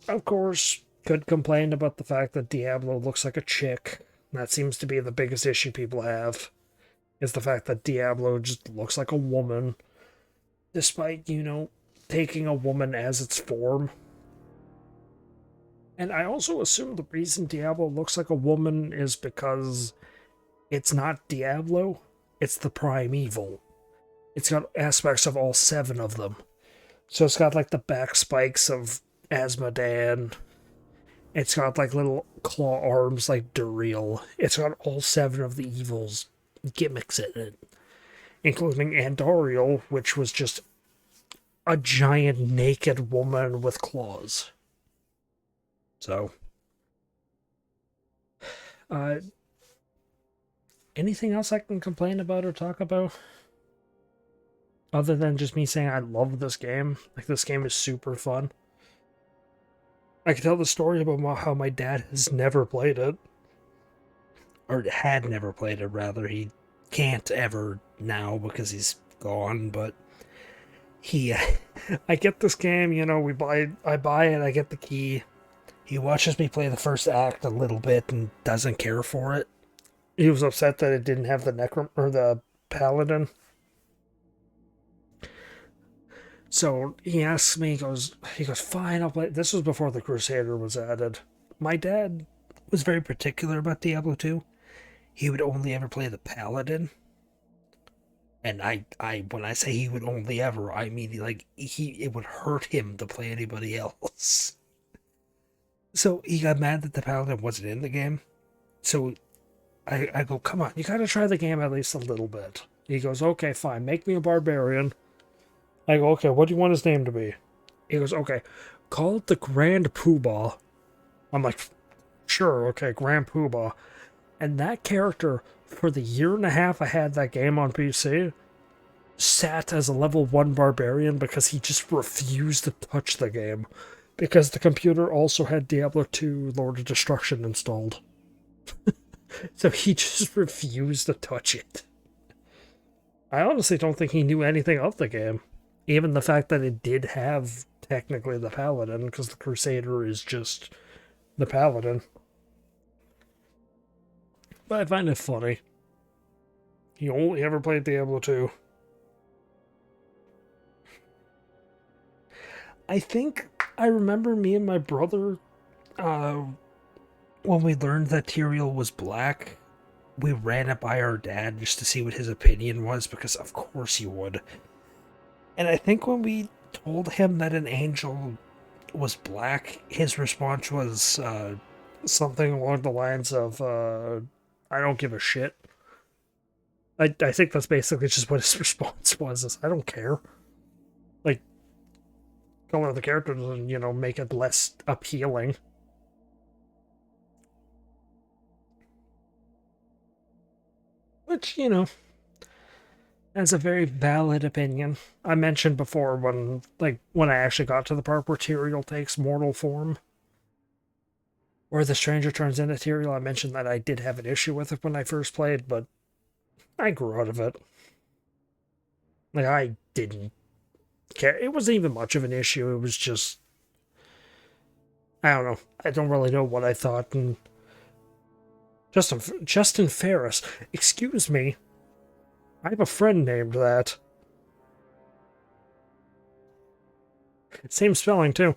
Of course, could complain about the fact that Diablo looks like a chick. That seems to be the biggest issue people have, is the fact that Diablo just looks like a woman, despite, taking a woman as its form. And I also assume the reason Diablo looks like a woman is because it's not Diablo, it's the primeval. It's got aspects of all 7 of them. So it's got the back spikes of Asmodan. It's got little claw arms like Duriel. It's got all 7 of the evils gimmicks in it, including Andariel, which was just a giant naked woman with claws. So, anything else I can complain about or talk about? Other than just me saying I love this game. Like, this game is super fun. I can tell the story about how my dad has never played it. Or had never played it, rather. He can't ever now because he's gone, but he... I get this game, you know, I buy it, I get the key. He watches me play the first act a little bit and doesn't care for it. He was upset that it didn't have the the Paladin. So he asks me, he goes, fine, I'll play. This was before the Crusader was added. My dad was very particular about Diablo 2. He would only ever play the Paladin. And I when I say he would only ever, I mean, like, it would hurt him to play anybody else. So he got mad that the Paladin wasn't in the game. So I go, come on, you gotta try the game at least a little bit. He goes, okay, fine, make me a barbarian. I go, okay, what do you want his name to be? He goes, okay, call it the Grand Poobah. I'm like, sure, okay, Grand Poobah. And that character, for the year and a half I had that game on PC, sat as a level 1 barbarian because he just refused to touch the game. Because the computer also had Diablo 2 Lord of Destruction installed. So he just refused to touch it. I honestly don't think he knew anything of the game. Even the fact that it did have, technically, the Paladin, because the Crusader is just the Paladin. But I find it funny. He only ever played Diablo 2. I think I remember me and my brother, when we learned that Tyrael was black, we ran it by our dad just to see what his opinion was, because of course you would. And I think when we told him that an angel was black, his response was something along the lines of, I don't give a shit. I think that's basically just what his response was, is I don't care. Like, color of the character doesn't, you know, make it less appealing. Which, you know, that's a very valid opinion. I mentioned before when I actually got to the part where Tyrael takes mortal form, where the stranger turns into Tyrael, I mentioned that I did have an issue with it when I first played, but I grew out of it. Like, I didn't care. It wasn't even much of an issue. It was just, I don't know. I don't really know what I thought. And Justin Ferris, excuse me. I have a friend named that. Same spelling, too.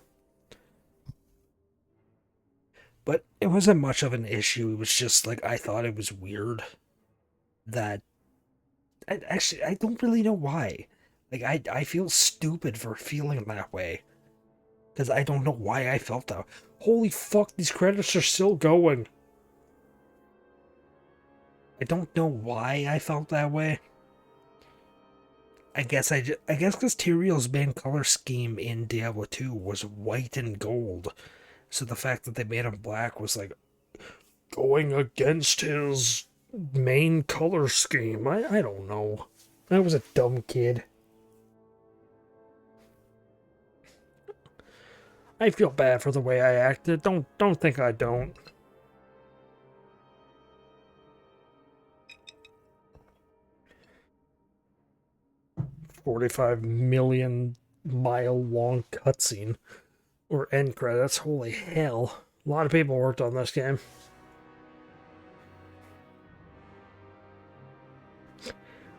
But it wasn't much of an issue. It was just, like, I thought it was weird that... I don't really know why. Like, I feel stupid for feeling that way. Because I don't know why I felt that. Holy fuck, these credits are still going. I don't know why I felt that way. I guess because Tyrael's main color scheme in Diablo 2 was white and gold. So the fact that they made him black was like going against his main color scheme. I don't know. I was a dumb kid. I feel bad for the way I acted. Don't think I don't. $45 million mile long cutscene. Or end credits. Holy hell. A lot of people worked on this game.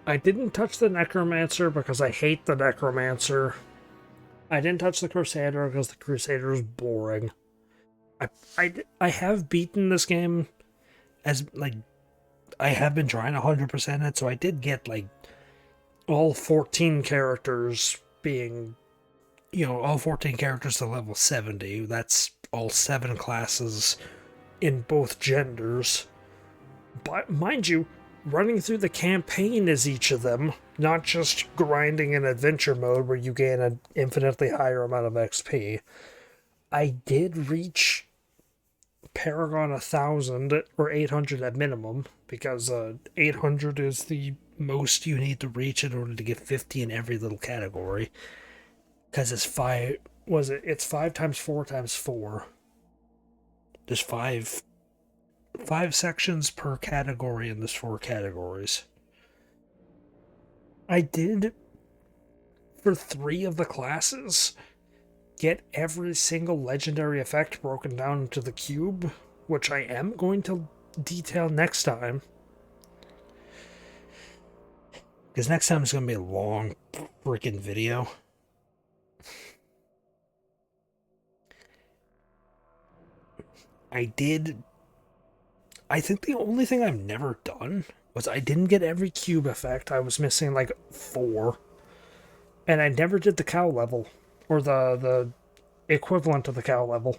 I didn't touch the Necromancer because I hate the Necromancer. I didn't touch the Crusader because the Crusader is boring. I have beaten this game as, like, I have been trying 100% it, so I did get, like, all 14 characters being, you know, all 14 characters to level 70. That's all 7 classes in both genders. But, mind you, running through the campaign is each of them, not just grinding in adventure mode where you gain an infinitely higher amount of XP. I did reach Paragon 1000 or 800 at minimum, because 800 is the most you need to reach in order to get 50 in every little category. Because it's it's 5 times 4 times 4. There's five sections per category, and there's 4 categories. I did, for 3 of the classes, get every single legendary effect broken down into the cube, which I am going to detail next time. Because next time is going to be a long freaking video. I think the only thing I've never done was I didn't get every cube effect. I was missing like 4. And I never did the cow level. Or the equivalent of the cow level.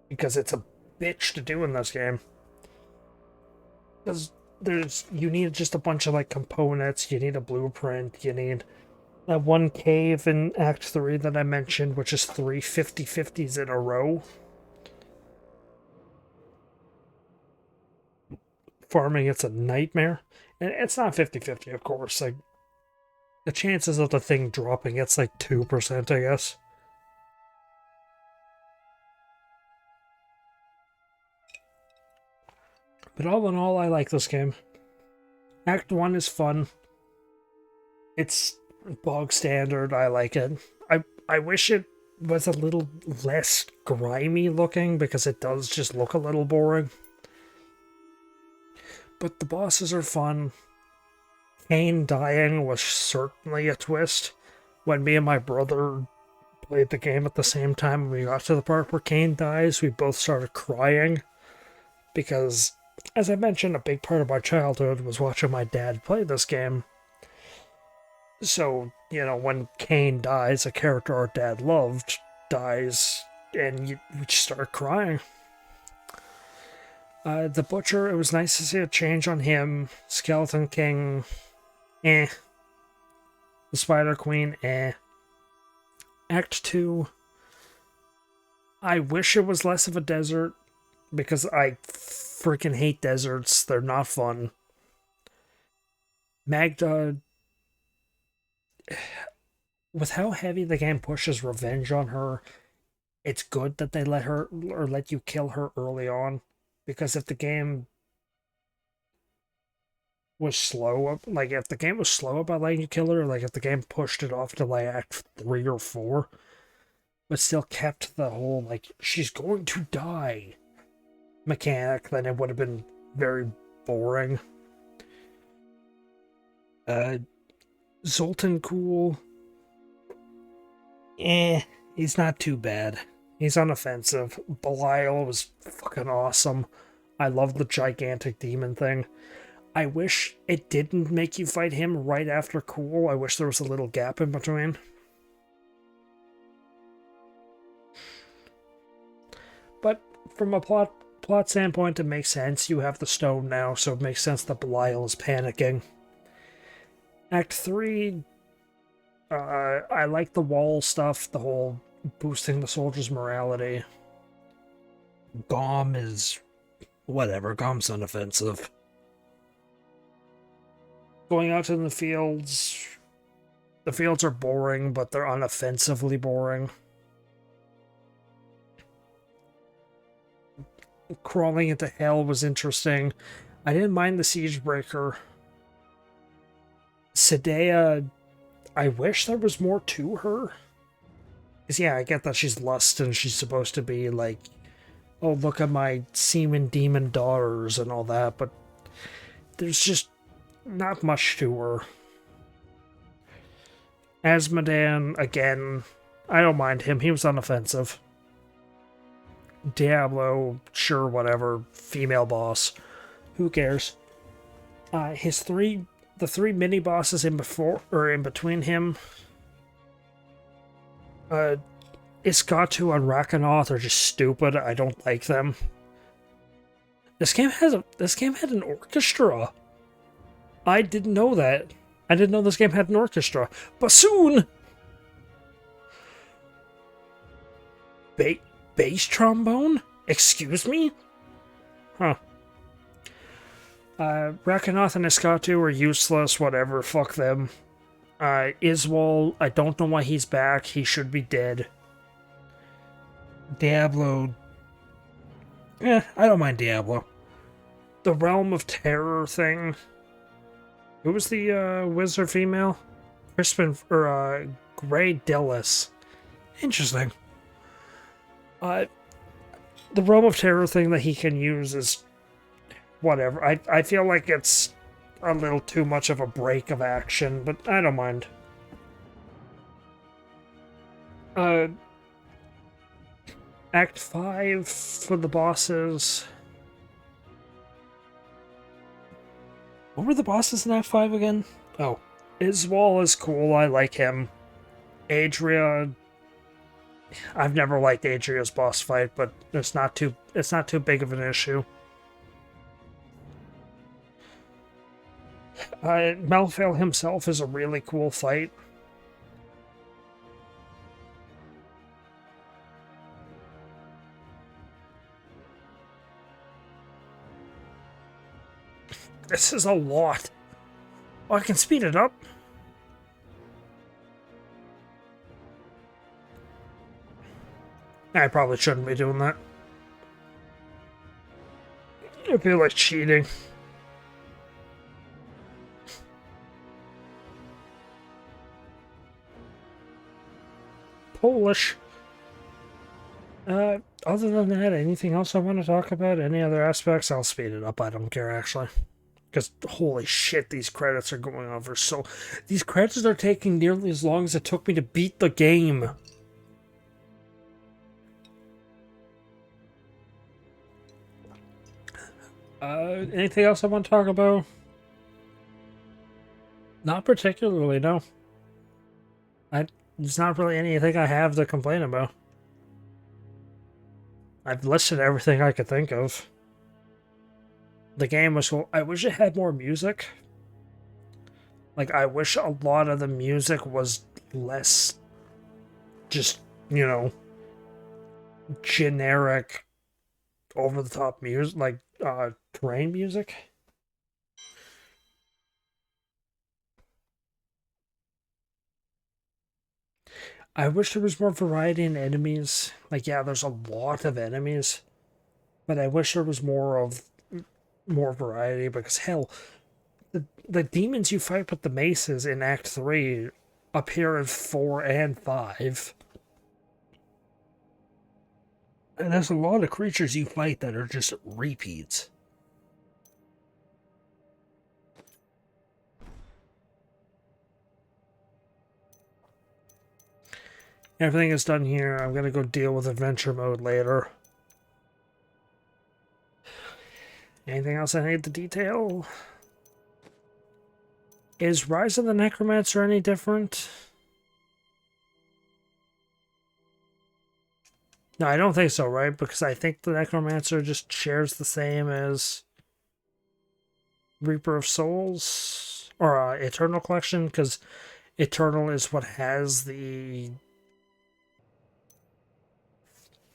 Because it's a bitch to do in this game. Because you need just a bunch of like components, you need a blueprint, you need that one cave in Act 3 that I mentioned, which is 3 50/50s in a row. Farming, it's a nightmare. And it's not 50/50, of course. Like, the chances of the thing dropping, it's like 2%, I guess. But all in all, I like this game. Act 1 is fun. It's bog standard, I like it. I wish it was a little less grimy looking, because it does just look a little boring. But the bosses are fun. Cain dying was certainly a twist. When me and my brother played the game at the same time and we got to the part where Cain dies, we both started crying. Because, as I mentioned, a big part of my childhood was watching my dad play this game. So, you know, when Cain dies, a character our dad loved dies, and we just started crying. The Butcher, it was nice to see a change on him. Skeleton King, eh. The Spider Queen, eh. Act 2, I wish it was less of a desert, because I freaking hate deserts. They're not fun. Magda, with how heavy the game pushes revenge on her, it's good that they let you kill her early on. Because if the game was slow, like if the game was slow about letting you kill her, like if the game pushed it off to like Act 3 or 4, but still kept the whole like she's going to die mechanic, then it would have been very boring. Zoltan cool. He's not too bad. He's unoffensive. Belial was fucking awesome. I love the gigantic demon thing. I wish it didn't make you fight him right after Cool. I wish there was a little gap in between. But from a plot standpoint, it makes sense. You have the stone now, so it makes sense that Belial is panicking. Act 3, I like the wall stuff, the whole boosting the soldiers' morality. Gom is whatever. Gom's unoffensive. Going out in the fields are boring, but they're unoffensively boring. Crawling into hell was interesting. I didn't mind the Siegebreaker. Sedea, I wish there was more to her. Because, yeah, I get that she's lust and she's supposed to be like, oh, look at my semen demon daughters and all that, but there's just not much to her. Asmodan, again, I don't mind him. He was unoffensive. Diablo, sure, whatever. Female boss. Who cares? The 3 mini bosses in between him, Iskatu and Rakanoth are just stupid. I don't like them. This game had an orchestra. I didn't know that. I didn't know this game had an orchestra. Bassoon! Bass trombone? Excuse me? Huh. Rakanoth and Iskatu are useless, whatever, fuck them. Iswal, I don't know why he's back, he should be dead. Diablo... I don't mind Diablo. The Realm of Terror thing... Who was the, wizard female? Crispin, or, Grey Dillis. Interesting. The Realm of Terror thing that he can use is... whatever. I feel like it's a little too much of a break of action, but I don't mind. Act 5 for the bosses. What were the bosses in Act 5 again? Oh, Iswal is cool, I like him. Adria... I've never liked Adria's boss fight, but it's not too big of an issue. Malthael himself is a really cool fight. This is a lot. Oh, I can speed it up. I probably shouldn't be doing that. I feel like cheating. Polish. Other than that, anything else I want to talk about? Any other aspects? I'll speed it up. I don't care, actually. Because, holy shit, these credits are going over so... These credits are taking nearly as long as it took me to beat the game. Anything else I want to talk about? Not particularly, no. There's not really anything I have to complain about. I've listed everything I could think of. The game was cool. I wish it had more music. Like, I wish a lot of the music was less just, you know, generic, over-the-top music, like, terrain music. I wish there was more variety in enemies. Like, yeah, there's a lot of enemies, but I wish there was more variety, because hell, the demons you fight with the maces in Act 3 appear in 4 and 5. And there's a lot of creatures you fight that are just repeats. Everything is done here. I'm gonna go deal with adventure mode later. Anything else I need to detail? Is Rise of the Necromancer any different? No, I don't think so, right? Because I think the Necromancer just shares the same as Reaper of Souls, or Eternal Collection, because Eternal is what has the...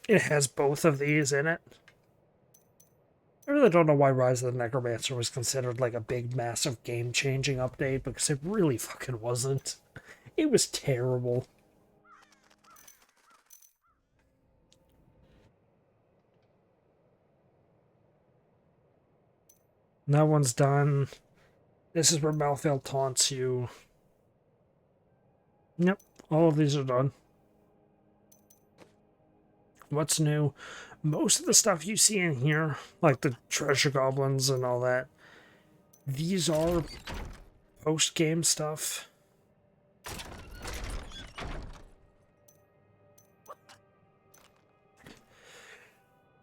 It has both of these in it. I really don't know why Rise of the Necromancer was considered like a big, massive, game-changing update, because it really fucking wasn't. It was terrible. That one's done. This is where Malthael taunts you. Yep, all of these are done. What's new? Most of the stuff you see in here, like the treasure goblins and all that, these are post-game stuff.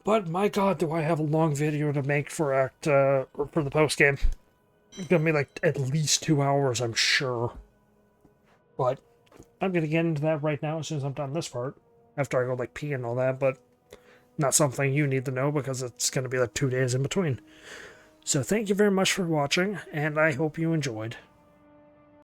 But my god, do I have a long video to make for for the post-game. It's gonna be like at least 2 hours, I'm sure. But I'm gonna get into that right now as soon as I'm done this part. After I go like pee and all that, but not something you need to know because it's going to be like 2 days in between. So thank you very much for watching, and I hope you enjoyed.